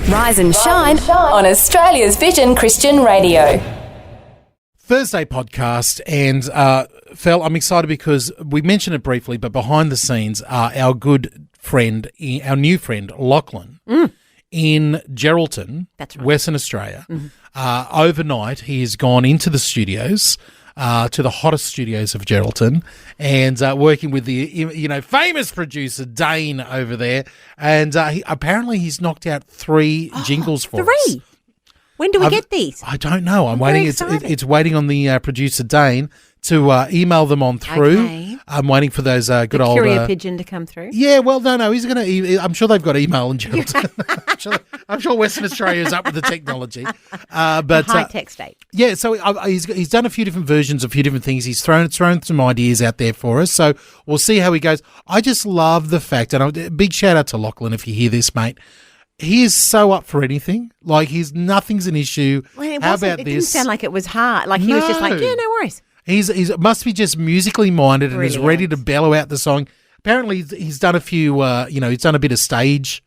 Rise and shine on Australia's Vision Christian Radio. Thursday podcast, and Phil, I'm excited because we mentioned it briefly, but behind the scenes are our good friend, our new friend, Lachlan, in Geraldton, That's right. Western Australia. Overnight, he has gone into the studios, to the hottest studios of Geraldton, and working with the famous producer Dane over there. And apparently he's knocked out 3 jingles for us. 3? When do we get these? I don't know. I'm very waiting. It's waiting on the producer Dane to email them on through. Okay. I'm waiting for those good old courier pigeon to come through. Yeah, well, no. He's going to. I'm sure they've got email in Geraldton. I'm sure Western Australia is up with the technology. But High tech state. yeah, so he's done a few different versions, a few different things. He's thrown some ideas out there for us. So we'll see how he goes. I just love the fact, and a big shout out to Lachlan if you hear this, mate. He is so up for anything. Like nothing's an issue. Well, how about it this? didn't sound like it was hard. Like he was just like, yeah, no worries. He's must be just musically minded and is Brilliant. ready to bellow out the song. Apparently, he's done a few. He's done a bit of stage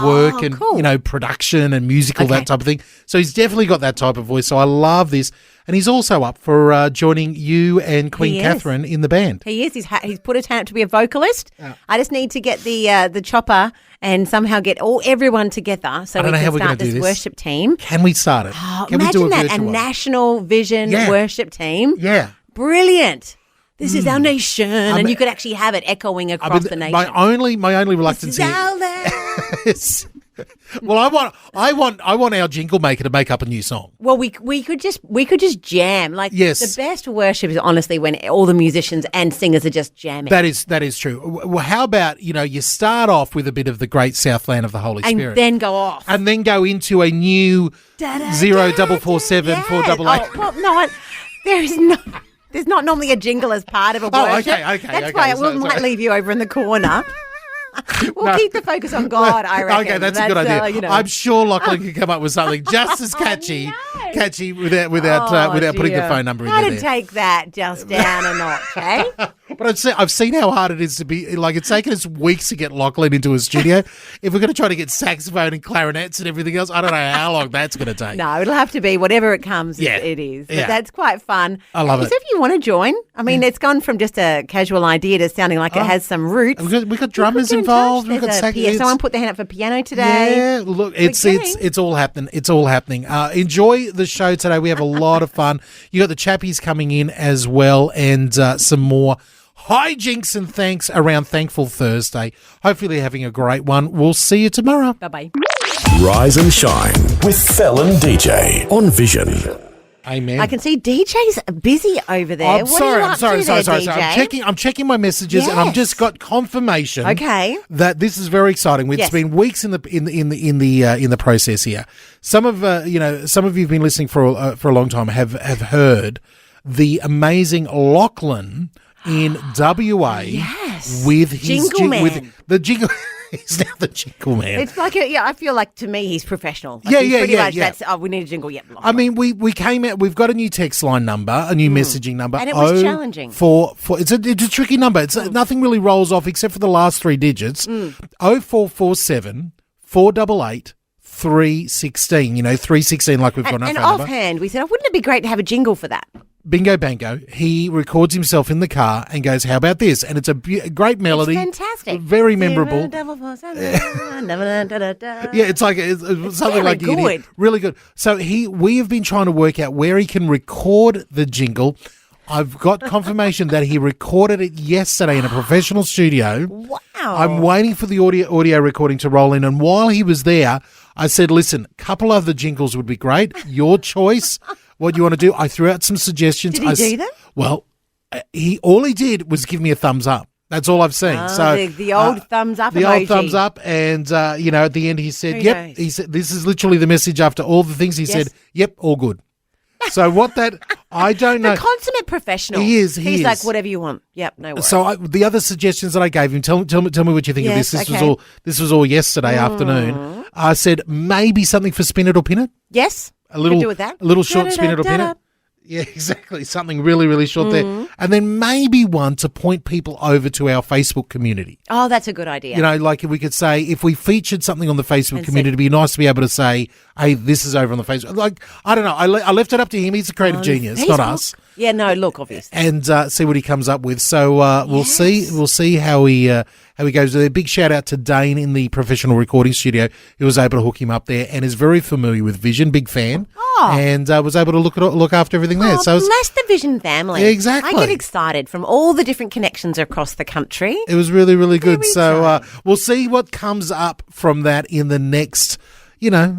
work and cool. Production and musical, Okay. that type of thing. So he's definitely got that type of voice. So I love this, and he's also up for joining you and Queen He is. Catherine in the band. He is. He's put his hand up to be a vocalist. I just need to get the chopper and somehow get everyone together so I don't we know how can we're gonna start do this this. worship team. Can we start it? Oh, Can we do imagine that, a virtual one? national vision Yeah. worship team. Yeah. Brilliant. This is our nation, and you could actually have it echoing across the nation. My only reluctance This is here our land. is, well, I want our jingle maker to make up a new song. Well, we could just jam. Like Yes. the best worship is honestly when all the musicians and singers are just jamming. That is true. Well, how about you start off with a bit of the great Southland of the Holy and Spirit, then go off. and then go into a new 0447 488. Oh, well, no, there's not normally a jingle as part of a Oh, worship. okay. That's why So- we might leave you over in the corner. We'll No. keep the focus on God, I reckon. Okay, that's a good idea. I'm sure Lachlan can come up with something just as catchy, without putting the phone number in Try there. to take that just down a notch, eh? But I've seen how hard it is to be, like, it's taken us weeks to get Lachlan into a studio. If we're going to try to get saxophone and clarinets and everything else, I don't know how long that's going to take. No, it'll have to be whatever it comes. Yeah. It is. But Yeah. that's quite fun. I love it. So if you want to join, I mean, it's gone from just a casual idea to sounding like it has some roots. We got drummers Get in touch. involved. We've got There's a sax. someone put their hand up for piano today. Yeah, look, it's kidding. all happening. It's all happening. Enjoy the show today. We have a lot of fun. You got the chappies coming in as well, and some more hijinks and thanks around Thankful Thursday. Hopefully, having a great one. We'll see you tomorrow. Bye-bye. Rise and shine with Fel and DJ on Vision. Amen. I can see DJ's busy over there. I'm What sorry. are you I'm up sorry. to Sorry. there, Sorry. DJ? I'm checking my messages, and I've Yes. just got confirmation. Okay. That this is very exciting. It's Yes. been weeks in the process here. Some of you've been listening for a long time have heard the amazing Lachlan in WA Yes. with his Jingle Man. with the jingle. He's now the jingle man. It's like, I feel like to me he's professional. Like Yeah, he's yeah, pretty yeah, much, yeah. That's, we need a jingle. Yep. I mean, we came out. We've got a new text line number, a new messaging number, And it was challenging. It's a tricky number. It's nothing really rolls off except for the last 3 digits. 0447 488 316. 316 like we've got and our phone number. offhand, we said, oh, wouldn't it be great to have a jingle for that? Bingo bango. He records himself in the car and goes, "How about this?" And it's a great melody. It's fantastic. Very memorable. Yeah, Yeah, it's like it's something Very like you can hear. good. Really good. So we have been trying to work out where he can record the jingle. I've got confirmation that he recorded it yesterday in a professional studio. Wow. I'm waiting for the audio recording to roll in, and while he was there, I said, "Listen, a couple of the jingles would be great. Your choice. What you want to do?" I threw out some suggestions. Did he do them? Well, all he did was give me a thumbs up. That's all I've seen. Oh, So the old thumbs up the emoji. old thumbs up, and at the end he said, Who "Yep." knows? He said, "This is literally the message after all the things." He said, "Yep, all good." So what that I don't know. The consummate professional. He is. He's like, whatever you want. Yep, no worries. So the other suggestions that I gave him, tell me what you think Yes, of this. okay. This was all yesterday afternoon. I said maybe something for spin it or pin it. yes, A little could do with that. a little short spin it or pin it. Yeah, exactly. Something really, really short there. And then maybe one to point people over to our Facebook community. Oh, that's a good idea. You know, like if we could say, if we featured something on the Facebook And community, it'd be nice to be able to say, hey, this is over on the Facebook. Like, I don't know. I left it up to him. He's a creative genius, not us. Yeah, no, look, obviously. And see what he comes up with. So we'll see how he goes. A big shout out to Dane in the professional recording studio who was able to hook him up there and is very familiar with Vision, big fan, and was able to look after everything there. Oh, So bless the Vision family. Yeah, exactly. I get excited from all the different connections across the country. it was really, really good. Very So we'll see what comes up from that in the next,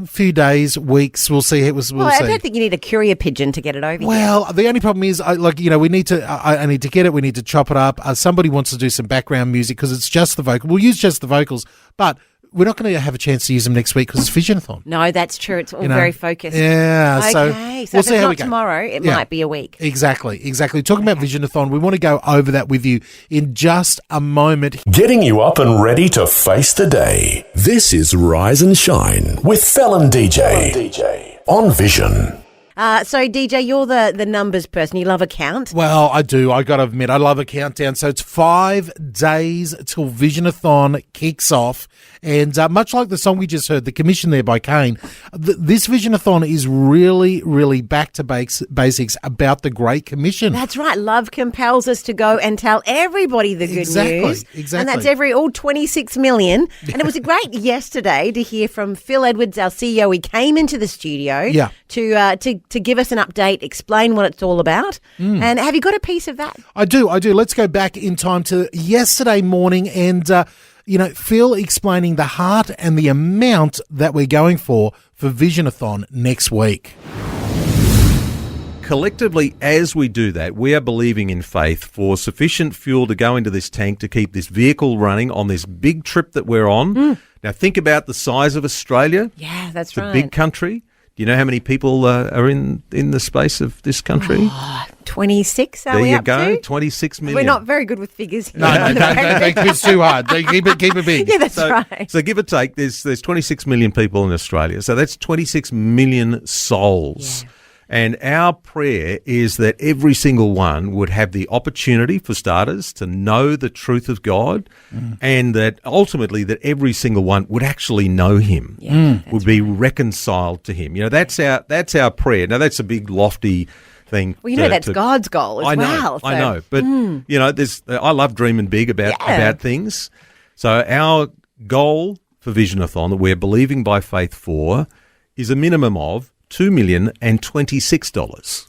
few days, weeks. We'll see. We'll see. I don't think you need a courier pigeon to get it over here. Well, the only problem is, we need to. I need to get it. We need to chop it up. Somebody wants to do some background music because it's just the vocal. We'll use just the vocals, but we're not going to have a chance to use them next week because it's Visionathon. No, that's true. It's all very focused. Yeah. Okay. So So we'll if see it's how not we go. tomorrow, it might be a week. Exactly. Talking about Visionathon, we want to go over that with you in just a moment. Getting you up and ready to face the day. This is Rise and Shine with Fallon DJ on Vision. So, DJ, you're the numbers person. You love a count. Well, I do. I got to admit, I love a countdown. So it's 5 days till Visionathon kicks off. And much like the song we just heard, The Commission there by Kane, this Visionathon is really, really back to basics about the Great Commission. That's right. Love compels us to go and tell everybody the good news. Exactly. And that's all 26 million. And it was great yesterday to hear from Phil Edwards, our CEO. He came into the studio to give us an update, explain what it's all about. And have you got a piece of that? I do. Let's go back in time to yesterday morning and, Phil explaining the heart and the amount that we're going for Visionathon next week. Collectively, as we do that, we are believing in faith for sufficient fuel to go into this tank to keep this vehicle running on this big trip that we're on. Now, think about the size of Australia. Yeah, that's It's right. a big country. Do you know how many people are in the space of this country? 26, are There we you up go, to? 26 million. We're not very good with figures here. No, don't quiz too hard. Keep it big. Yeah, that's right. So give or take, there's 26 million people in Australia. So that's 26 million souls. Yeah. And our prayer is that every single one would have the opportunity, for starters, to know the truth of God, and that ultimately that every single one would actually know Him, would be reconciled to Him. That's our prayer. Now, that's a big, lofty thing. Well, that's God's goal as well. I know. But, I love dreaming big about things. So our goal for Visionathon that we're believing by faith for is a minimum of $2,026.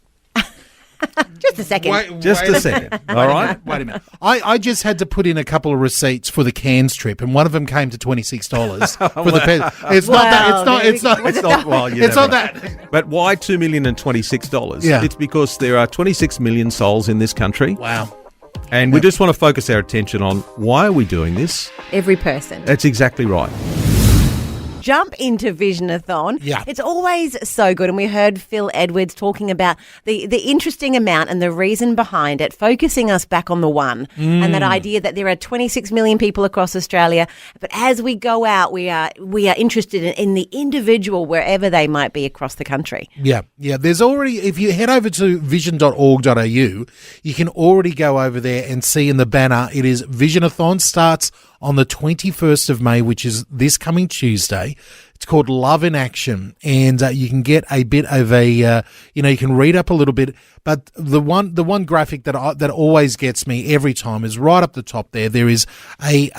Just a second. A second. All right. Wait a minute. I just had to put in a couple of receipts for the Cairns trip, and one of them came to $26 for the pet. It's not that. It's not. Well, It's not that. But why $2,026? Yeah. It's because there are 26 million souls in this country. Wow. And we just want to focus our attention on why are we doing this? Every person. That's exactly right. Jump into Visionathon. Yeah. It's always so good. And we heard Phil Edwards talking about the interesting amount and the reason behind it, focusing us back on the one and that idea that there are 26 million people across Australia. But as we go out, we are interested in the individual wherever they might be across the country. Yeah. There's already, if you head over to vision.org.au, you can already go over there and see in the banner, it is Visionathon starts on the 21st of May, which is this coming Tuesday. It's called Love in Action, and you can get a bit of a, you can read up a little bit. But the one graphic that always gets me every time is right up the top there. There is a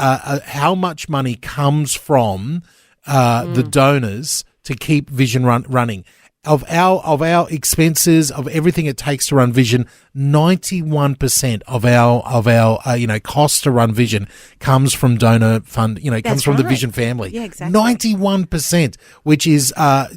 how much money comes from the donors to keep Vision running. Of our expenses, of everything it takes to run Vision, 91% of our cost to run Vision comes from donor fund. Comes from the Vision family. Yeah, exactly. 91%, which is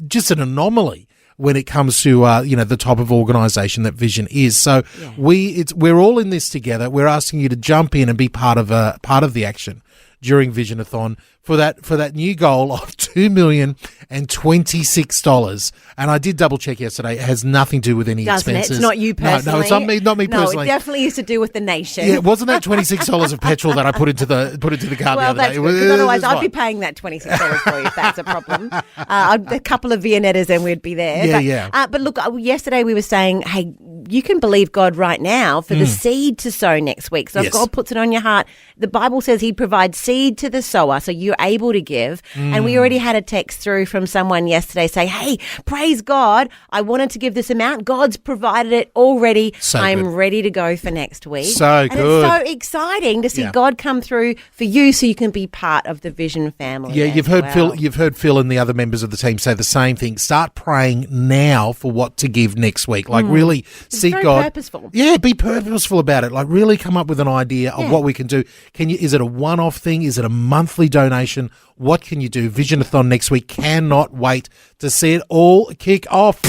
just an anomaly when it comes to the type of organisation that Vision is. So we're all in this together. We're asking you to jump in and be part of the action during Visionathon for that new goal of $2,026. And I did double check yesterday. It has nothing to do with any Doesn't expenses. It? It's not you personally. No, it's not me personally. No, it definitely is to do with the nation. Yeah, wasn't that $26 of petrol that I put into the car well, the other day? That's good, because otherwise I'd be paying that $26 for you if that's a problem. A couple of Viennettas and we'd be there. Yeah. But look, yesterday we were saying, hey, you can believe God right now for the seed to sow next week. So if Yes. God puts it on your heart, the Bible says he provides seed to the sower, so you're able to give. And we already had a text through from someone yesterday saying, hey, praise God, I wanted to give this amount. God's provided it already. So I'm good. ready to go for next week. So and good. it's so exciting to see Yeah. God come through for you so you can be part of the Vision family. Yeah, as you've heard well. Phil and the other members of the team say the same thing. Start praying now for what to give next week. Like really seek very God. purposeful. Yeah, be purposeful about it. Like really come up with an idea of what we can do. Is it a one-off thing? Is it a monthly donation? What can you do? Visionathon next week. Cannot wait to see it all kick off.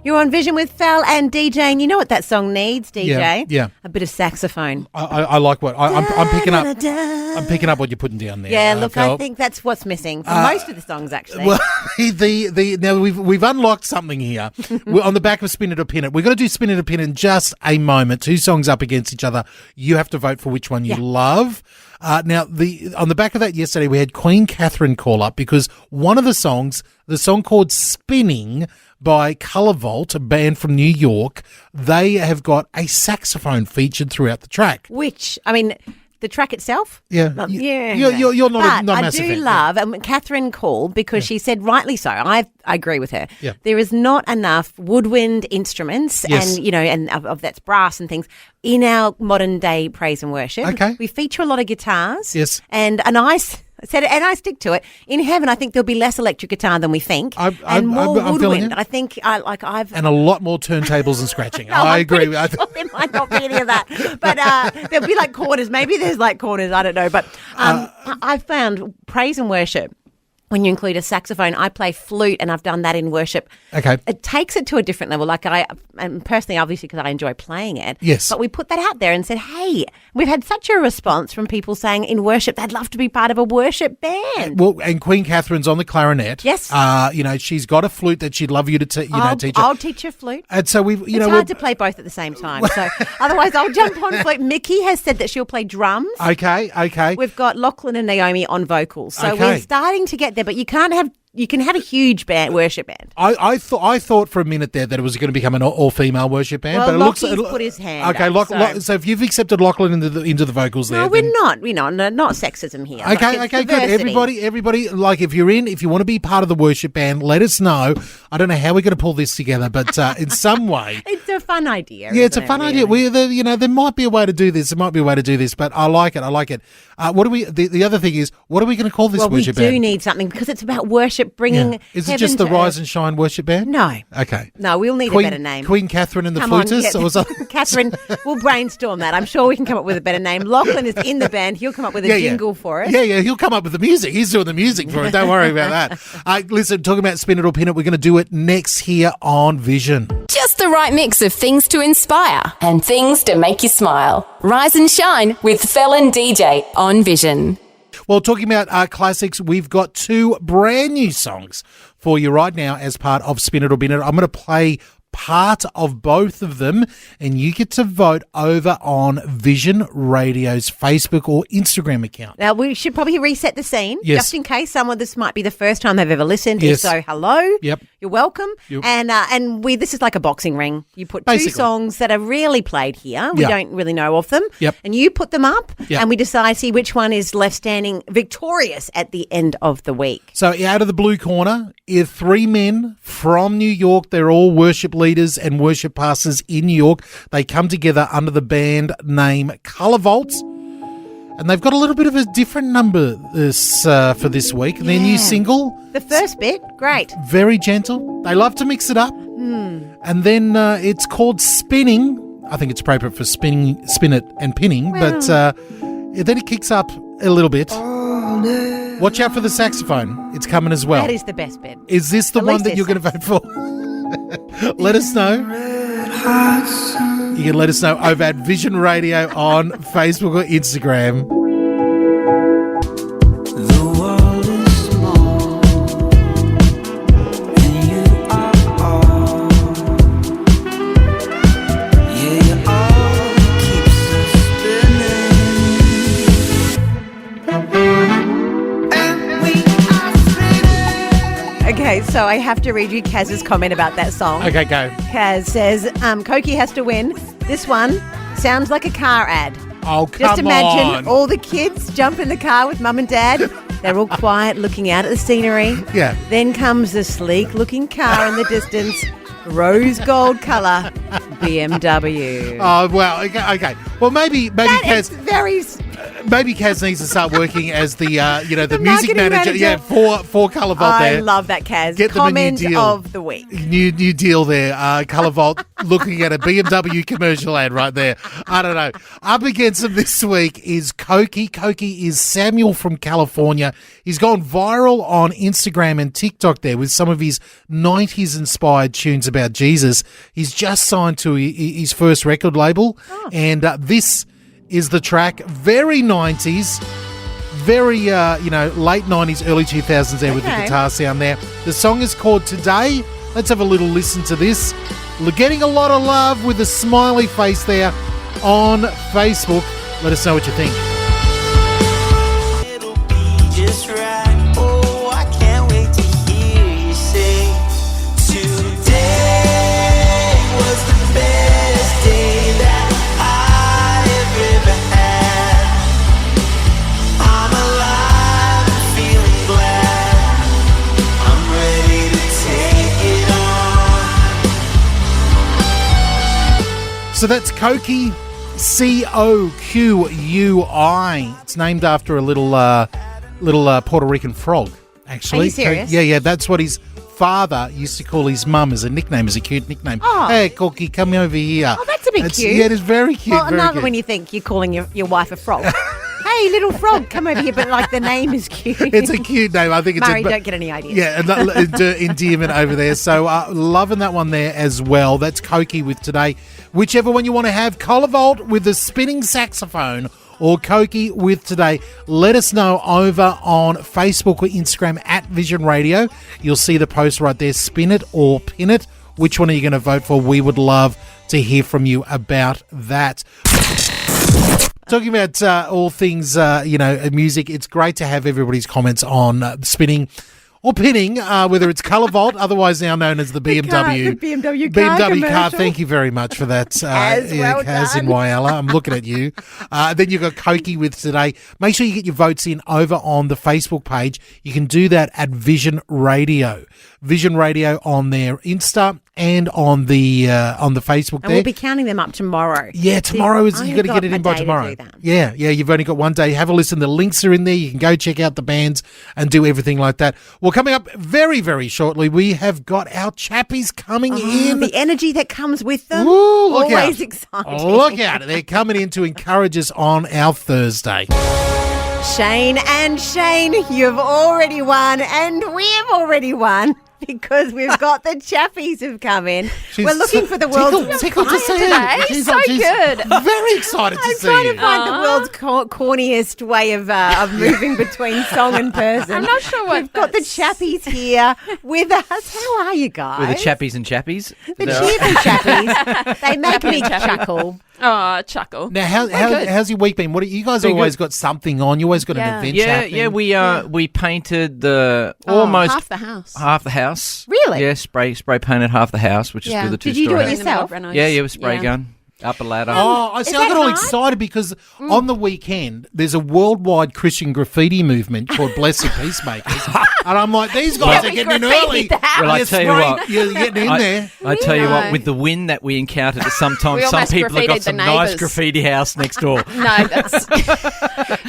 You're on Vision with Fel and DJ, and you know what that song needs, DJ? Yeah. A bit of saxophone. I like what I'm picking up. Da-da-da. I'm picking up what you're putting down there. Yeah, look, Phil. I think that's what's missing for most of the songs, actually. Well, now we've unlocked something here. We're on the back of Spin It or Pin It. We're going to do Spin It or Pin It in just a moment. 2 songs up against each other. You have to vote for which one you love. Now, on the back of that yesterday, we had Queen Catherine call up because one of the songs, the song called Spinning by Colour Vault, a band from New York, they have got a saxophone featured throughout the track. Which, I mean, the track itself? Yeah. Yeah. You're not But a massive I do fan. love, and Catherine called because she said, rightly so, I agree with her. Yeah. There is not enough woodwind instruments Yes. and of that's brass and things in our modern day praise and worship. Okay. We feature a lot of guitars. Yes. And I said it, and I stick to it. In heaven, I think there'll be less electric guitar than we think, and more I'm feeling woodwind. it. I think I've. And a lot more turntables and scratching. No, I I'm agree. pretty sure there might not be any of that, but there'll be like corners. Maybe there's like corners. I don't know, but I found praise and worship. When you include a saxophone, I play flute, and I've done that in worship. Okay. It takes it to a different level. And personally, obviously, because I enjoy playing it. Yes. But we put that out there and said, hey, we've had such a response from people saying in worship they'd love to be part of a worship band. Well, and Queen Catherine's on the clarinet. Yes. She's got a flute that she'd love you to teach her. I'll teach you flute. And so we've, It's hard to play both at the same time. So otherwise, I'll jump on flute. Mickey has said that she'll play drums. Okay. We've got Lachlan and Naomi on vocals. So Okay. we're starting to get there, but you can have a huge band, worship band. I thought for a minute there that it was going to become an all-female worship band. Well, but it looks Lockie's put his hand Okay, up, so if you've accepted Lachlan into the vocals there. No, we're not. Not sexism here. Like, Okay, it's good. diversity. Everybody, like if you want to be part of the worship band, let us know. I don't know how we're going to pull this together, but in some way. It's a fun idea. Yeah, it's a isn't fun it, idea. really? There might be a way to do this. But I like it. What do we? The other thing is, what are we going to call this Well, we worship do band? need something because it's about worship, bringing Yeah. Is it heaven just the to Rise earth. and Shine worship band? No. Okay. No, we'll need a better name. Queen Catherine and the Come on, Flutists? yeah. Or something? Catherine, we'll brainstorm that. I'm sure we can come up with a better name. Lachlan is in the band. He'll come up with a jingle for us. Yeah, he'll come up with the music. He's doing the music for it. Don't worry about that. Listen, talking about Spin It or Pin It, we're going to do it next here on Vision. Just the right mix of things to inspire and things to make you smile. Rise and shine with Fel and DJ on Vision. Well, talking about classics, we've got 2 brand new songs for you right now as part of Spin It or Bin It. I'm going to play part of both of them, and you get to vote over on Vision Radio's Facebook or Instagram account. Now, we should probably reset the scene, Yes. just in case this might be the first time they've ever listened. Yes. If so, hello. Yep. You're welcome. Yep. And this is like a boxing ring. You put Basically. 2 songs that are rarely played here. We Yeah. don't really know of them. Yep. And you put them up, Yep. and we decide, see which one is left standing victorious at the end of the week. So out of the blue corner, 3 men from New York. They're all worship leaders and worship pastors in New York. They come together under the band name Colour Vault. And they've got a little bit of a different number for this week. Their new single, The first bit, great. very gentle. They love to mix it up. And then it's called Spinning. I think it's appropriate for spin it and pinning. But then it kicks up a little bit. Watch out for the saxophone. It's coming as well. That is the best bit. Is this the At one least that you're going to vote for? Let us know. You can let us know over at Vision Radio on Facebook or Instagram. The world is small, and you are all. Yeah, you all keeps us spinning, and we are spinning. Okay, so I have to read you Kaz's comment about that song. Okay, go. Kaz says, Cokie has to win. This one sounds like a car ad. Oh, come Just imagine on. all the kids jump in the car with mum and dad. They're all quiet, looking out at the scenery. Yeah. Then comes a sleek-looking car in the distance, rose gold colour, BMW. Oh, well, okay. Well, maybe It's Kaz, very... maybe Kaz needs to start working as the the music marketing manager. manager. Yeah, for Colour Vault I there. love that, Kaz. Get them a new Comment deal. of the week. New deal there. Colour Vault looking at a BMW commercial ad right there. I don't know. Up against him this week is Cokie. Cokie is Samuel from California. He's gone viral on Instagram and TikTok there with some of his 90s inspired tunes about Jesus. He's just signed to his first record label, and this is the track. Very 90s. Very, late 90s, early 2000s there with the Okay. guitar sound there. The song is called Today. Let's have a little listen to this. Getting a lot of love with a smiley face there on Facebook. Let us know what you think. It'll be just right. Oh, I can't wait to hear you say today was the best day that I've ever had. I'm alive and feeling glad. I'm ready to take it on. So that's Cokie, Coqui. It's named after a little Puerto Rican frog, actually. Are you serious? Yeah. That's what his father used to call his mum as a nickname, as a cute nickname. Oh. Hey, Cokie, come over here. Oh, that's a bit cute. Yeah, it is very cute. Well, very not cute. when you think you're calling your wife a frog. Hey, little frog, come over here. But, like, the name is cute. It's a cute name. I think it's Murray, a don't get any ideas. Yeah, endearment over there. So loving that one there as well. That's Cokie with Today. Whichever one you want to have, Colour Vault with the spinning saxophone or Cokie with Today, let us know over on Facebook or Instagram at Vision Radio. You'll see the post right there. Spin it or pin it. Which one are you going to vote for? We would love to hear from you about that. Talking about all things, music, it's great to have everybody's comments on spinning or pinning, whether it's Colour Vault, otherwise now known as the BMW. The BMW car commercial. Thank you very much for that, Kaz, well Kaz in done. Whyalla. I'm looking at you. Then you've got Cokie with Today. Make sure you get your votes in over on the Facebook page. You can do that at Vision Radio. Vision Radio on their Insta and on the Facebook And there. we'll be counting them up tomorrow. Yeah, tomorrow is I've you got to got get it a in by day to tomorrow. do that. Yeah, you've only got one day. Have a listen. The links are in there. You can go check out the bands and do everything like that. Well, coming up very, very shortly, we have got our chappies coming in. The energy that comes with them. Ooh, look always out. exciting. Look out. They're coming in to encourage us on our Thursday. Shane, you've already won, and we've already won. Because we've got the chappies who've come in. She's We're looking for the world's... tickled to see today. it. She's So good. Very excited to I'm see trying you. to find the world's corniest way of moving between song and person. I'm not sure what We've got the that's- chappies here with us. How are you guys? With the chappies and chappies. The cheerful chappies. They make me chuckle. Oh, chuckle. Now, how's your week been? What you guys Been always good. got something on? You always got an Yeah. event Yeah, happening. we painted the Oh, almost half the house. half the house. Really? Yeah, spray painted half the house, which Yeah. is with a Did you do two-story it house. yourself? Yeah, with spray gun. Up a ladder. Oh, I see. I that got all hard? excited because on the weekend there's a worldwide Christian graffiti movement called Bless the Peacemakers, and I'm like, these guys are we getting in graffitied early. the house. Well, I You're tell you spraying- what. you're getting in there. I tell you what, know. with the wind that we encountered, sometimes We some almost people have got graffitied some the nice neighbours. graffiti house next door. No, that's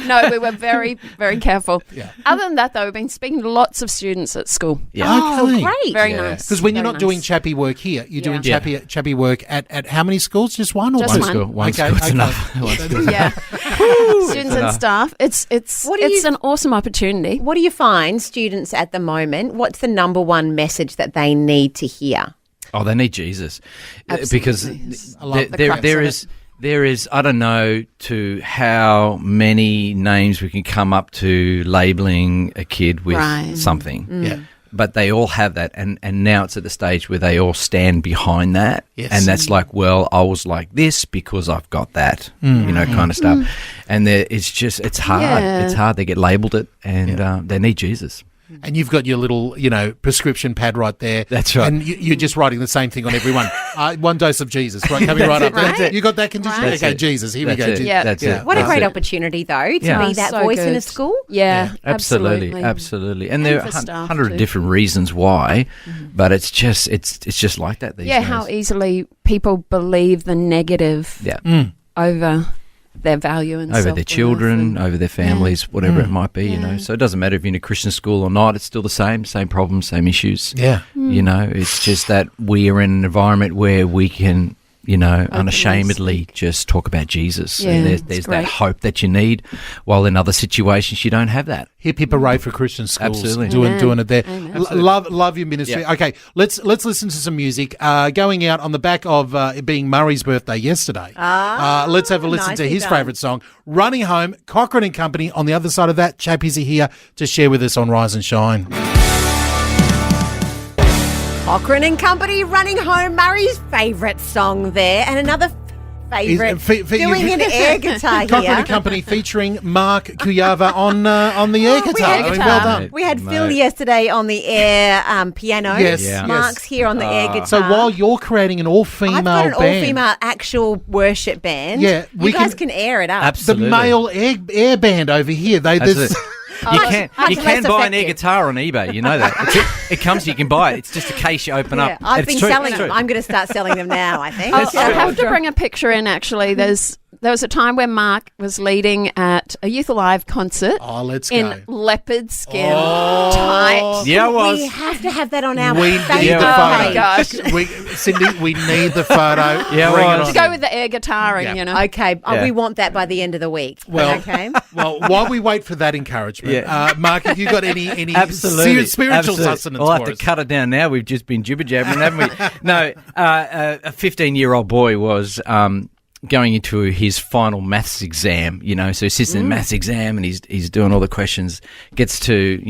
no. We were very, very careful. Yeah. Other than that, though, we've been speaking to lots of students at school. Yeah. Oh, Okay. great. Very Yeah. nice. Because when you're Very not doing nice. chappy work here, you're doing Yeah. chappy work at how many schools? Just one or Just one? one. School. One Okay, school, it's okay. enough. One school. Yeah, students and enough. staff. It's What do you- an awesome opportunity. What do you find students at the moment? What's the number one message that they need to hear? Oh, they need Jesus. Absolutely. Because I love the crux there of is there is, I don't know to how many names we can come up to labeling a kid with Right. something. Yeah. But they all have that, and now it's at the stage where they all stand behind that, Yes. and that's like, well, I was like this because I've got that, kind of stuff. And it's hard. Yeah. It's hard. They get labelled it, and they need Jesus. and you've got your little, prescription pad right there. That's right. And you're just writing the same thing on everyone. One dose of Jesus, right? Coming right up there. right. You got that condition? Right. Okay, Jesus. Here we go. That's it. Yeah. That's Yeah. it. What a That's great it. opportunity, though, to Yeah. be that So voice in a good. school. Yeah, Absolutely. And there are for staff 100 too. different reasons why, but it's just like that these Yeah, days. how easily people believe the negative Yeah. over their value and Over their self-worth children, and- over their families, whatever it might be, So it doesn't matter if you're in a Christian school or not, it's still the same problems, same issues. Yeah. It's just that we are in an environment where we can, unashamedly just talk about Jesus. Yeah, And it's there's great. that hope that you need, while in other situations you don't have that. Hip hip hooray for Christian schools. Absolutely. Doing it there. Amen. Love your ministry. Yeah. Okay, let's listen to some music. Going out on the back of it being Murray's birthday yesterday. Let's have a listen to nicely his done. favourite song, Running Home. Cochrane and Company on the other side of that. Chappies are here to share with us on Rise and Shine. Cochrane and Company, Running Home, Murray's favourite song there, and another favourite doing an air guitar Cochrane here. and Company featuring Mark Kuyava on the air guitar. had I mean, guitar. well done. We had Phil Mate. yesterday on the air piano. Yes, Yeah. Mark's here on the air guitar. So while you're creating an all-female I've got an band, all-female actual worship band. Yeah, we you guys can- can air it up. the Absolutely. male air band over here, That's there's it. You Much can less buy an air effective. guitar on eBay. You know that. It comes. You can buy it. It's just a case you open Yeah, up. I've It's been true, selling it's them. true. I'm going to start selling them now, I think. I'll have to bring a picture in, actually. There was a time when Mark was leading at a Youth Alive concert Oh, let's in go. leopard skin Oh. tights. Yeah, I was. We have to have that on our We Facebook need the Oh, photo. my gosh. Cindy, we need the photo. Yeah, Bring well, it To on. go with the air guitaring, Yeah. Okay, Yeah. we want that by the end of the week. Well, okay. well, while we wait for that encouragement, Yeah. Mark, have you got any Absolutely. spiritual Absolutely. sustenance We'll have for to us? cut it down now. We've just been jibber jabbering, haven't we? No, a 15-year-old boy was going into his final maths exam. So he sits in the maths exam and he's doing all the questions. Gets to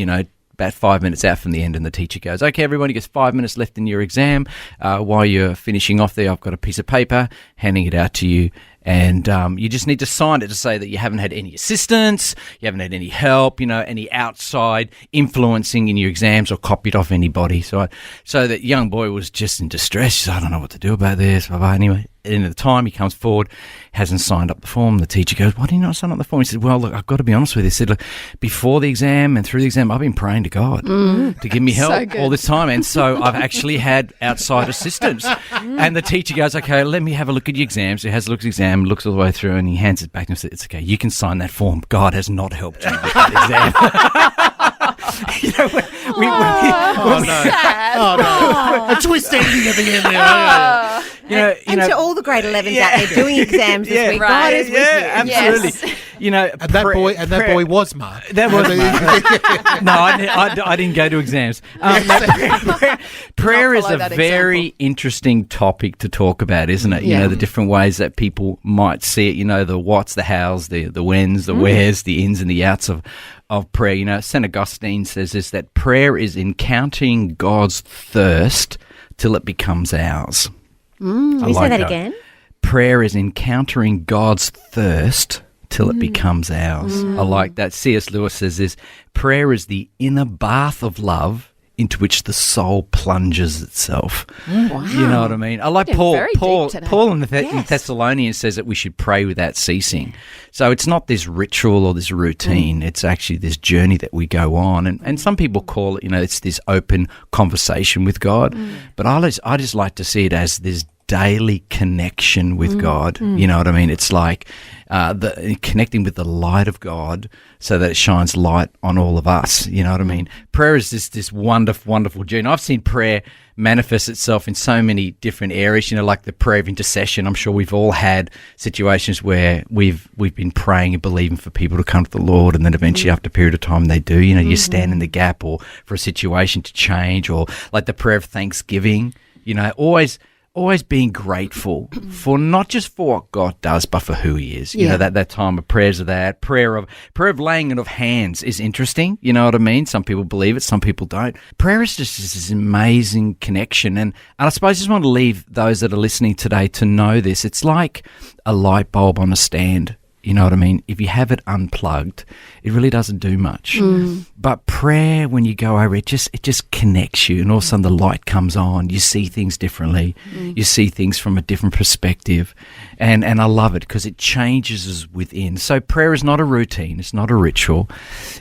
about 5 minutes out from the end, and the teacher goes, "Okay, everyone, you get 5 minutes left in your exam. While you're finishing off there, I've got a piece of paper, handing it out to you." And you just need to sign it to say that you haven't had any assistance, you haven't had any help, any outside influencing in your exams or copied off anybody. So that young boy was just in distress. He said, "I don't know what to do about this." Blah, blah. Anyway, at the end of the time, he comes forward, hasn't signed up the form. The teacher goes, "Why do you not sign up the form?" He said, "Well, look, I've got to be honest with you." He said, "Look, before the exam and through the exam, I've been praying to God to give me help So good. all this time. And so I've actually had outside assistance." And the teacher goes, "Okay, let me have a look at your exams." He has a look at his exam, looks all the way through, and he hands it back and says, "It's okay, you can sign that form. God has not helped you with that exam." Oh, no. Oh, no. A twist ending at the end there. And to all the grade 11s out there doing exams this week, God is with you. absolutely. Yes. And that boy was Mark. That was Mark. No, I didn't go to exams. Prayer is follow a that very example. interesting topic to talk about, isn't it? Yeah. The different ways that people might see it. The whats, the hows, the whens, the wheres, the ins and the outs of prayer. St. Augustine says this, that prayer is encountering God's thirst till it becomes ours. Can you say that again? Prayer is encountering God's thirst till it becomes ours. I like that. C.S. Lewis says this, prayer is the inner bath of love into which the soul plunges itself. Wow. You know what I mean? I like Getting Paul. very Paul deep today. in in Thessalonians says that we should pray without ceasing. So it's not this ritual or this routine. It's actually this journey that we go on. And some people call it, it's this open conversation with God. But I just like to see it as this daily connection with God. You know what I mean? It's like connecting with the light of God so that it shines light on all of us. You know what I mean? Prayer is this wonderful, wonderful journey. I've seen prayer manifest itself in so many different areas, like the prayer of intercession. I'm sure we've all had situations where we've been praying and believing for people to come to the Lord, and then eventually after a period of time they do. You stand in the gap or for a situation to change, or like the prayer of thanksgiving, always being grateful for not just for what God does, but for who He is. That time of prayers of that. Prayer of laying on of hands is interesting. You know what I mean? Some people believe it, some people don't. Prayer is just this amazing connection. And I suppose I just want to leave those that are listening today to know this. It's like a light bulb on a stand. You know what I mean? If you have it unplugged, it really doesn't do much. But prayer, when you go over it just connects you, and all of a sudden the light comes on. You see things differently. You see things from a different perspective, and I love it because it changes us within. So prayer is not a routine. It's not a ritual.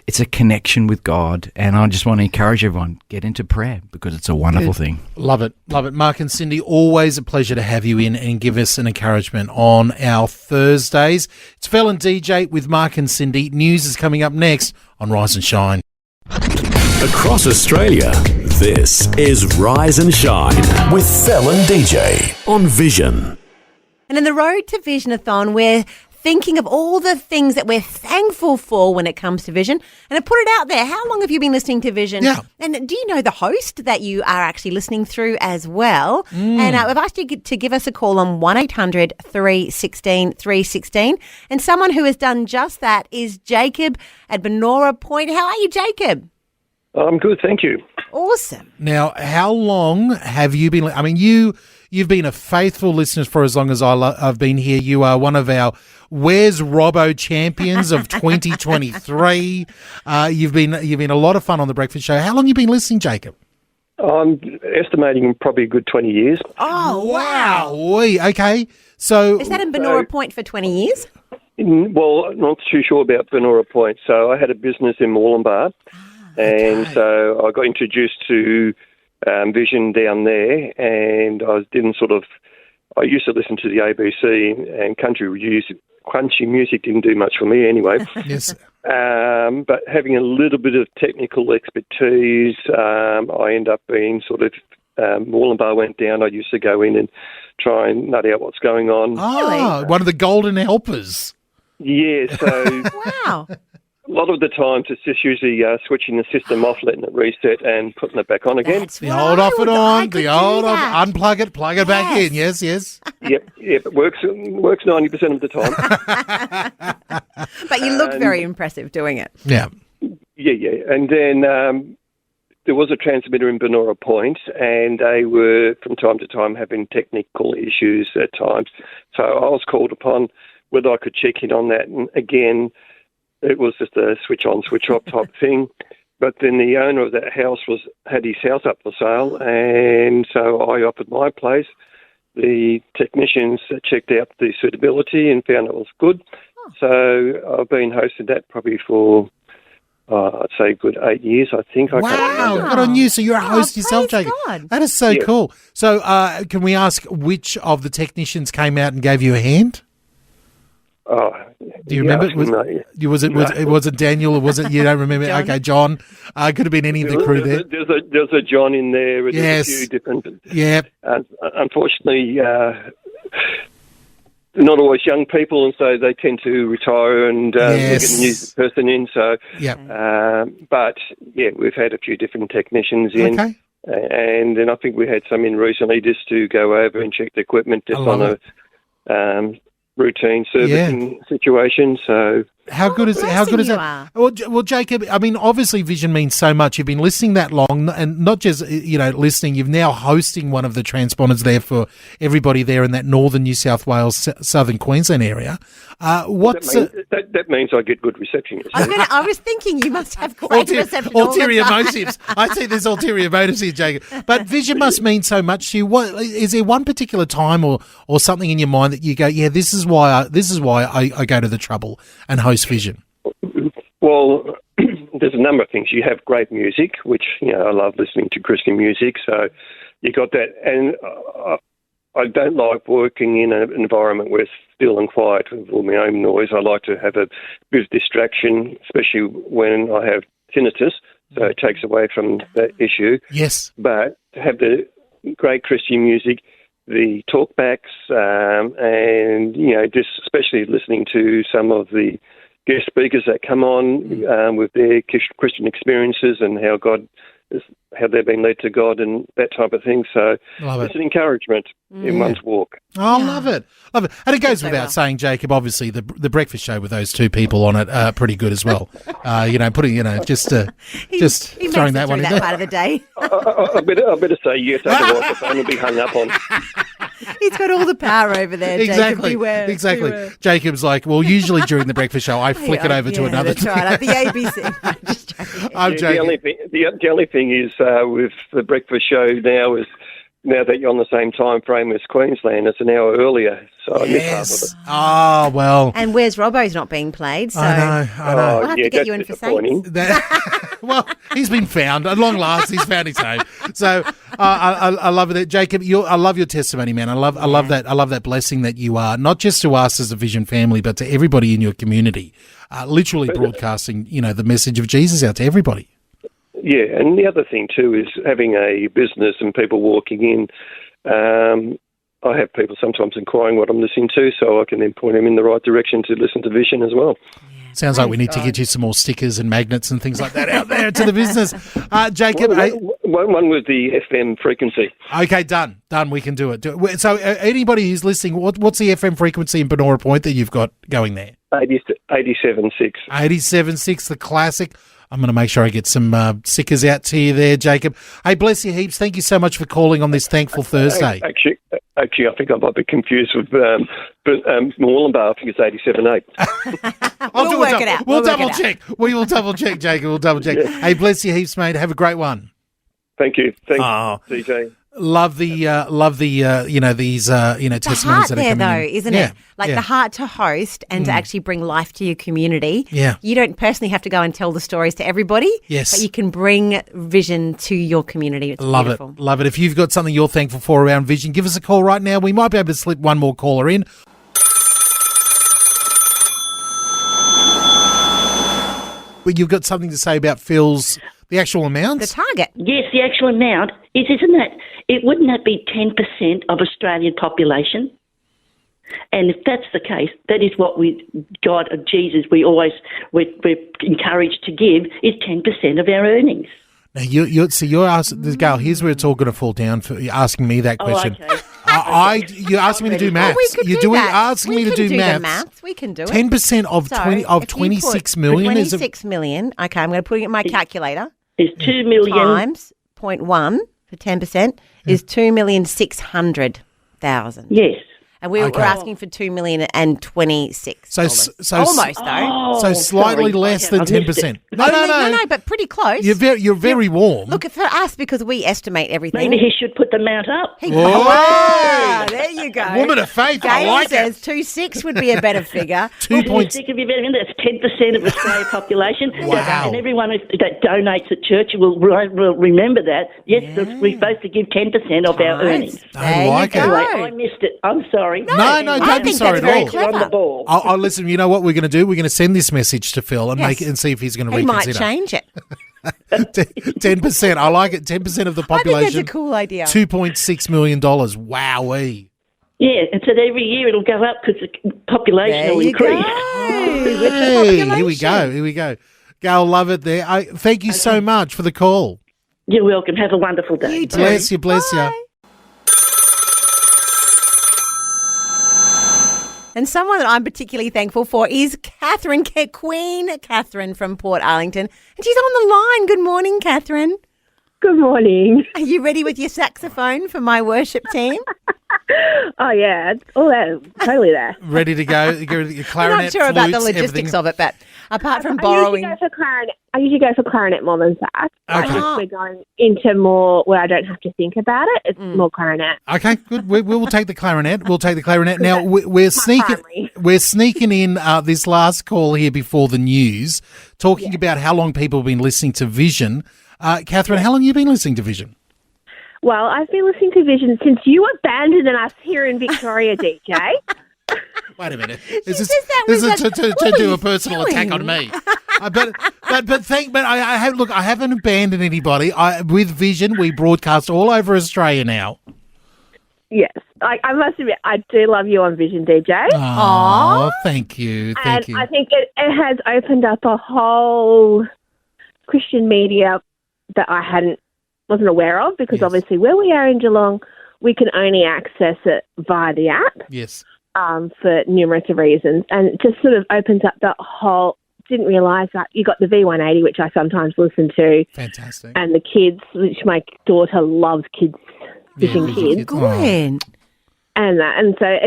It's a connection with God, and I just want to encourage everyone, get into prayer because it's a wonderful thing. Love it. Love it. Mark and Cindy, always a pleasure to have you in and give us an encouragement on our Thursdays. It's Fel and DJ with Mark and Cindy. News is coming up next on Rise and Shine. Across Australia, this is Rise and Shine with Fel and DJ on Vision. And in the Road to Visionathon, we're thinking of all the things that we're thankful for when it comes to Vision. And I put it out there. How long have you been listening to Vision? Yeah. And do you know the host that you are actually listening through as well? And I've asked you to give us a call on 1800 316 316. And someone who has done just that is Jacob at Benora Point. How are you, Jacob? I'm good, thank you. Awesome. Now, how long have you been? I mean, you've been a faithful listener for as long as I've been here. You are one of our Where's Robbo champions of 2023. You've been a lot of fun on the Breakfast Show. How long have you been listening, Jacob? I'm estimating probably a good 20 years. Oh, wow. Okay. So Is that in Benora Point for 20 years? Well, I'm not too sure about Benora Point. So I had a business in Moorlambar, and so I got introduced to Vision down there, and I used to listen to the ABC, and country music didn't do much for me anyway. yes. But having a little bit of technical expertise, I end up being Moorlambar went down. I used to go in and try and nut out what's going on. Oh, one of the golden helpers. Yeah, so Wow. a lot of the times it's just usually switching the system off, letting it reset and putting it back on again. That's The right. old off and I on, could the do old off, that. unplug it, plug it back in. Yes, yes. Yep, it works 90% of the time. But you look very impressive doing it. Yeah. Yeah. And then there was a transmitter in Benora Point, and they were, from time to time, having technical issues at times. So I was called upon whether I could check in on that. And again, it was just a switch on, switch off type thing. But then the owner of that house had his house up for sale, and so I offered my place. The technicians checked out the suitability and found it was good. So I've been hosting that probably for, I'd say, a good 8 years, I think. I can't Wow, remember. good on you. So you're a host yourself, praise Jacob. God. That is so Yeah. cool. So can we ask which of the technicians came out and gave you a hand? Oh, Do you remember? Was it Daniel or was it, you don't remember? John. Okay, John. Could have been any of the crew there. There's a John in there. There's Yes. a few different. Yeah. Unfortunately, they're not always young people, and so they tend to retire and Yes. get a new person in. So, Yeah. but yeah, we've had a few different technicians in. Okay. And then I think we had some in recently just to go over and check the equipment just I love on a routine servicing situation. So How good is blessing you that? are. Well, Jacob, I mean, obviously Vision means so much. You've been listening that long, and not just listening. You've now hosting one of the transponders there for everybody there in that northern New South Wales, southern Queensland area. that means I get good reception. I was thinking you must have great reception all the ulterior time. motives. I see there's ulterior motives here, Jacob. But Vision must mean so much to you. What is there one particular time or something in your mind that you go, yeah, this is why I go to the trouble and host Vision? Well, there's a number of things. You have great music, which, I love listening to Christian music. So you got that. And I don't like working in an environment where it's still and quiet with all my own noise. I like to have a bit of distraction, especially when I have tinnitus. So it takes away from that issue. Yes. But to have the great Christian music, the talkbacks, and, just especially listening to some of the guest speakers that come on with their Christian experiences and how they've been led to God and that type of thing. So it's an encouragement in one's walk. Oh, love it. And it goes without saying, Jacob, obviously the breakfast show with those two people on it, pretty good as well. Putting, just He throwing makes that it one through in that there. part of the day. I better say yes, otherwise the phone will be hung up on. He's got all the power over there, Jacob. Exactly. Beware. Exactly. Beware. Jacob's like, well, usually during the breakfast show, I flick it over to another. That's right. Like the ABC. Just joking. I'm The joking. only thing is with the breakfast show now that you're on the same time frame as Queensland, it's an hour earlier, so I miss half of it. Oh, well. And Where's Robbo's not being played, so I know. we'll have to get you in for disappointing. Saints. Well, he's been found. At long last, he's found his home. So I love it, Jacob. I love your testimony, man. I love that. I love that blessing that you are, not just to us as a Vision family, but to everybody in your community. Literally broadcasting, the message of Jesus out to everybody. Yeah, and the other thing too is having a business and people walking in. I have people sometimes inquiring what I'm listening to, so I can then point them in the right direction to listen to Vision as well. Sounds like we need to get you some more stickers and magnets and things like that out there to the business. Jacob, One with the FM frequency. okay, done. We can do it. So anybody who's listening, what's the FM frequency in Benora Point that you've got going there? 87.6. 87.6, the classic. I'm going to make sure I get some stickers out to you there, Jacob. Hey, bless you heaps. Thank you so much for calling on this Thankful Thursday. Actually, I think I might be confused with Moorlambar. I think it's 87.8. We'll work it out. We'll We'll work double it out. check. We will double check, Jacob. We'll double check. Hey, bless you heaps, mate. Have a great one. Thank you. Thanks, Oh. DJ. Love the these testimonies The heart that are there, coming though, in. isn't Yeah, it? Like yeah. the heart to host and to actually bring life to your community. Yeah. You don't personally have to go and tell the stories to everybody. Yes. But you can bring Vision to your community. It's Love beautiful. it. Love it. If you've got something you're thankful for around Vision, give us a call right now. We might be able to slip one more caller in. But you've got something to say about Phil's, the actual amount? The target. Yes, the actual amount wouldn't that be 10% of Australian population? And if that's the case, that is what God of Jesus, we're encouraged to give is 10% of our earnings. Now you're asking this girl. Here's where it's all going to fall down for you asking me that question. Okay. You're asking me to do maths. We could You're do that. asking me to do the maths. maths. We can do it. 10% of So, 26 million is 26 million. Okay, I'm going to put it in my calculator. Is 2 million. Times 0.1 for 10% is 2,600,000. Yes. And we're Okay. asking for $2,026,000. So almost though. so slightly sorry. less than I missed 10%. it. No, but pretty close. You're very warm. Look, for us, because we estimate everything. Maybe he should put the amount up. Whoa! Wow, there you go. Woman of faith, I Gail like says 2.6 would be a better figure. 2 points. Sick of you, that's 10% of Australia's population. Wow. And everyone that donates at church will remember that. Yes, we're supposed to give 10% of our earnings. I like it. Anyway, I missed it. I'm sorry. No, don't be think sorry that's at all. very On the ball. I'll listen. You know what we're going to do? We're going to send this message to Phil and Yes. make it and see if he's going to He might reconsider. change it. 10%. I like it. 10% of the I think population. that's a cool idea. $2.6 million. Wowee. Yeah, and so every year it'll go up because the population There will you increase. go. Hey, here we go. Gail, love it there. Thank you so much for the call. You're welcome. Have a wonderful day. You too. Bless you. Bye. And someone that I'm particularly thankful for is Catherine, Queen Catherine from Port Arlington. And she's on the line. Good morning, Catherine. Good morning. Are you ready with your saxophone for my worship team? Oh, yeah. All that. Totally there. Ready to go. Your I'm clarinet, not sure about the flutes, logistics everything. of it, but apart from I borrowing... usually go for clarinet more than sax. Okay. We're going into more where I don't have to think about it. It's more clarinet. Okay, good. We will take the clarinet. Now we're sneaking in this last call here before the news, talking about how long people have been listening to Vision. Catherine, how long have you been listening to Vision? Well, I've been listening to Vision since you abandoned us here in Victoria, DJ. Wait a minute. says that with To do a personal attack on me. But I haven't abandoned anybody. With Vision, we broadcast all over Australia now. Yes. I must admit, I do love you on Vision, DJ. Oh, thank you. And I think it has opened up a whole Christian media that I wasn't aware of, because obviously where we are in Geelong, we can only access it via the app. Yes. For numerous reasons, and it just sort of opens up the whole. Didn't realise that you got the V180, which I sometimes listen to. Fantastic. And the kids, which my daughter loves, Vision Kids. Good. And so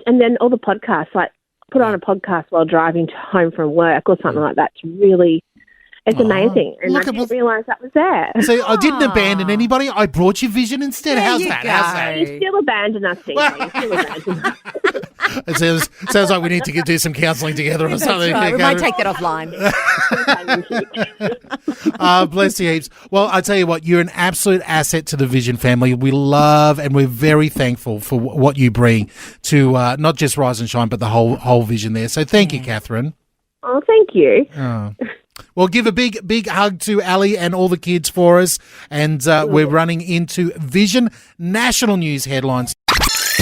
and then all the podcasts, like put on a podcast while driving home from work or something like that. It's amazing. And I didn't realise that was there. So I didn't abandon anybody. I brought you Vision instead. How's that? You still abandoned us, DJ. You still abandoned us. It sounds like we need to do some counselling together or something. Right. We might take that offline. Bless you heaps. Well, I tell you what, you're an absolute asset to the Vision family. We love and we're very thankful for what you bring to not just Rise and Shine, but the whole Vision there. So thank you, Catherine. Oh, thank you. Oh. Well, give a big hug to Ali and all the kids for us. And we're running into Vision national news headlines.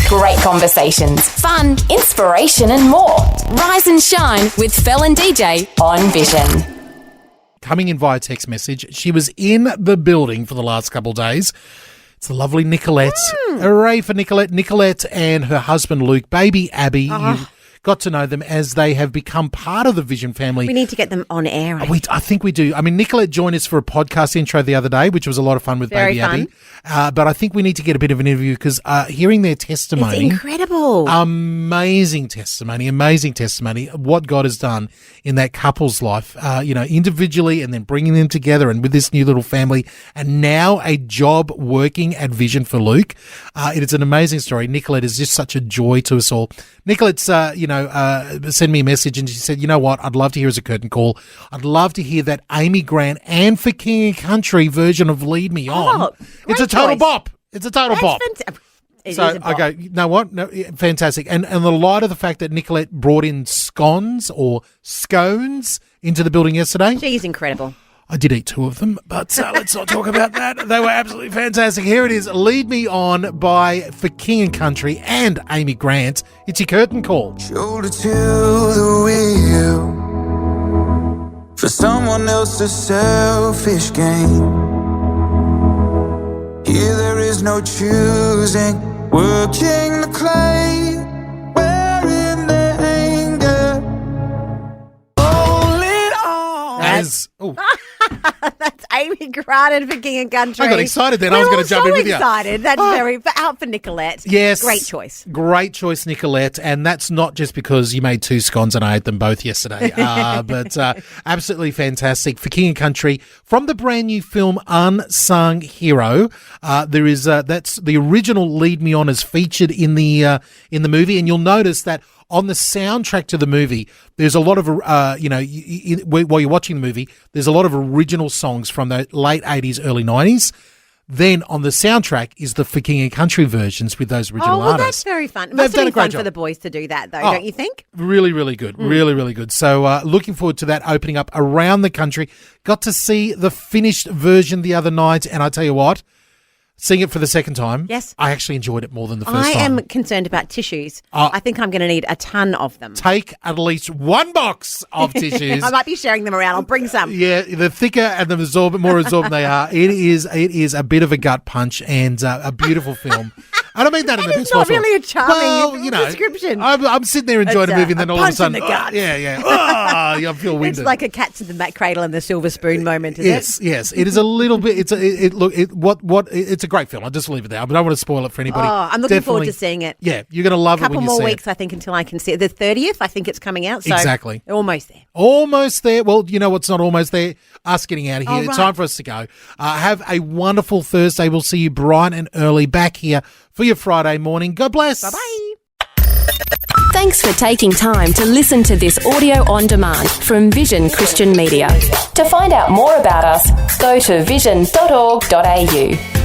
Great conversations, fun, inspiration and more. Rise and Shine with Fel and DJ on Vision. Coming in via text message, she was in the building for the last couple of days. It's the lovely Nicolette. Hooray for Nicolette. Nicolette and her husband Luke, baby Abby. You got to know them as they have become part of the Vision family. We need to get them on air. I think we do. I mean, Nicolette joined us for a podcast intro the other day, which was a lot of fun with Very baby fun. Abby. But I think we need to get a bit of an interview because hearing their testimony. It's incredible. Amazing testimony. What God has done in that couple's life, individually and then bringing them together and with this new little family and now a job working at Vision for Luke. It is an amazing story. Nicolette is just such a joy to us all. Nicolette's, sent me a message and she said, you know what, I'd love to hear as a curtain call. I'd love to hear that Amy Grant and For King and Country version of Lead Me On. It's a total bop. It's a total bop. So I go, you know what? No, fantastic. And the light of the fact that Nicolette brought in scones or scones into the building yesterday. She's incredible. I did eat 2 of them, but let's not talk about that. They were absolutely fantastic. Here it is, Lead Me On by For King and Country and Amy Grant. It's your curtain call. Shoulder to the wheel for someone else's selfish gain. Here there is no choosing, working the clay, wearing the anger. Hold it on. That's Amy Grant and For King and Country. I got excited then. I was going to jump in with you. Excited. That's out for Nicolette. Yes. Great choice. Great choice, Nicolette. And that's not just because you made 2 scones and I ate them both yesterday, but absolutely fantastic. For King and Country from the brand new film Unsung Hero. There is that's the original Lead Me On is featured in the movie, and you'll notice that on the soundtrack to the movie, there's a lot of, while you're watching the movie, there's a lot of original songs from the late 80s, early 90s. Then on the soundtrack is the For King and Country versions with those original artists. That's very fun. It They've must done be a great fun job for the boys to do that, though, don't you think? Really, really good. Really good. So looking forward to that opening up around the country. Got to see the finished version the other night, and I tell you what, seeing it for the second time, yes, I actually enjoyed it more than the first time. I am concerned about tissues. I think I'm going to need a ton of them. Take at least 1 box of tissues. I might be sharing them around. I'll bring some. Yeah, the thicker and the more absorbent they are, it is a bit of a gut punch and a beautiful film. I don't mean that in the best possible. It's not really a charming description. I'm sitting there enjoying a movie, and then all of a sudden, yeah, I feel winded. It's like a Cats in the Back Cradle and the Silver Spoon moment, is it? Yes, it is a little bit. It's a great film. I'll just leave it there. I don't want to spoil it for anybody. Oh, I'm looking forward to seeing it. Yeah, you're going to love it when you see it. A couple more weeks, I think, until I can see it. The 30th, I think it's coming out. So exactly. Almost there. Almost there. Well, you know what's not almost there? Us getting out of here. Oh, right. It's time for us to go. Have a wonderful Thursday. We'll see you bright and early back here for your Friday morning. God bless. Bye-bye. Thanks for taking time to listen to this audio on demand from Vision Christian Media. To find out more about us, go to vision.org.au.